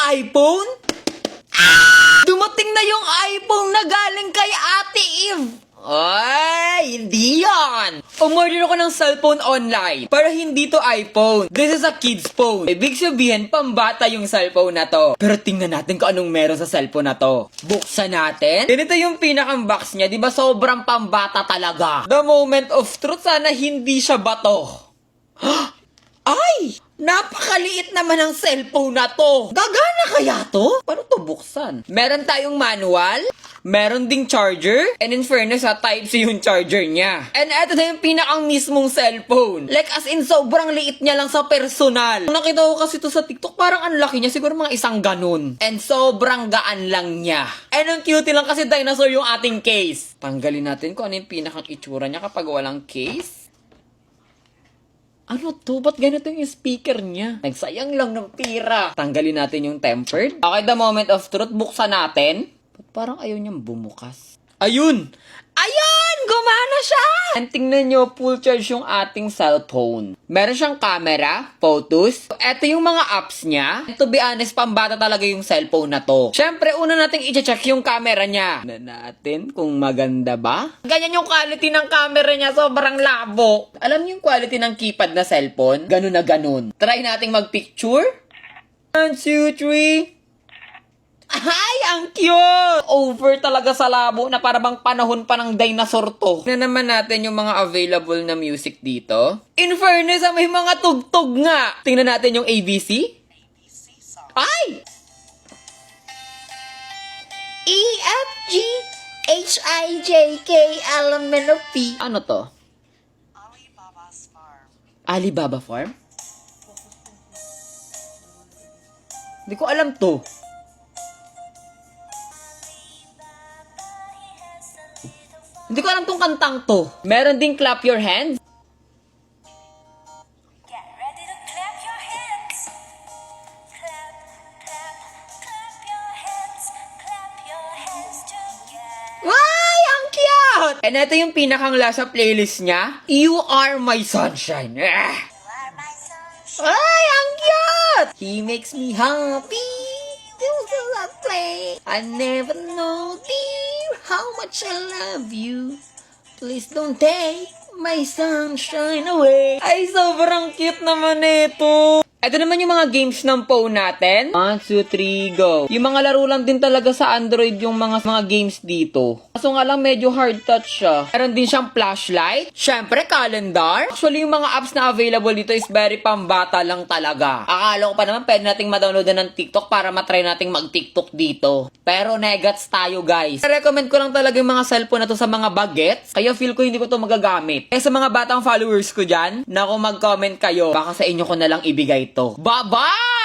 iPhone? Dumating na yung iPhone na galing kay Ate Eve. Ay, hindi yan. Umorder ako ng cellphone online, pero hindi to iPhone. This is a kid's phone. Ibig sabihin, pambata yung cellphone na to. Pero tingnan natin kung anong meron sa cellphone na to. Buksan natin. Ganito yung pinaka-box niya, di ba sobrang pambata talaga. The moment of truth, sana hindi siya bato. Ay! Napakaliit naman ang cellphone na to. Gagana kaya to? Paano to buksan? Meron tayong manual, meron ding charger, and in fairness Type-C yung charger niya. And eto na yung pinakang mismong cellphone. Like as in sobrang liit niya lang sa personal. Nakita ko kasi to sa TikTok, parang ang laki niya, siguro mga isang ganun. And sobrang gaan lang niya. And ang cute lang kasi dinosaur yung ating case. Tanggalin natin kung ano yung pinakang itsura niya kapag walang case. Ano to? Ba't ganito yung speaker niya? Nagsayang lang ng pira. Tanggalin natin yung tempered. Okay, the moment of truth. Buksan natin. Ba't parang ayaw niyang bumukas? Ayun! Ayun! Gumana siya! And tingnan nyo, full charge yung ating cellphone. Meron siyang camera, photos. Ito yung mga apps niya. To be honest, pambata talaga yung cellphone na to. Siyempre, una nating i-check yung camera niya. Na natin kung maganda ba? Ganyan yung quality ng camera niya, sobrang labo. Alam niyo yung quality ng keypad na cellphone? Ganun na ganun. Try nating mag-picture. 1, 2, 3... Ay, ang cute! Over talaga sa labo na para bang panahon pa ng dinosaur to. Na naman natin yung mga available na music dito. In fairness, may mga tugtog nga. Tingnan natin yung ABC. Ay! E, F, G, H, I, J, K, L, M, N, O, P. Ano to? Alibaba's Farm. Alibaba Farm? Hindi ko alam to. Hindi ko alam tong kantang to. Meron ding clap your hands. Get ready to clap your hands. Clap, clap, clap your hands. Clap your hands together. Ay, ang cute! And ito yung pinakang last sa playlist niya. You Are My Sunshine. Ah. You are my sunshine. Ay, ang cute! He makes me happy. I play. I never know, dear, how much I love you. Please don't take my sunshine away. Ay, sobrang cute naman ito. Ito naman yung mga games ng phone natin. 1, 2, 3, go. Yung mga laro lang din talaga sa Android yung mga games dito. Kaso nga lang medyo hard touch siya. Meron din siyang flashlight. Syempre, calendar. Actually, yung mga apps na available dito is very pambata lang talaga. Akala ko pa naman pwede nating ma-downloadan ng TikTok para matry nating mag-TikTok dito. Pero negats tayo, guys. Recommend ko lang talaga yung mga cellphone na to sa mga bagets. Kaya feel ko hindi ko to magagamit. Eh sa mga batang followers ko dyan, naku mag-comment kayo. Baka sa inyo ko na lang ibigay to. Bye-bye!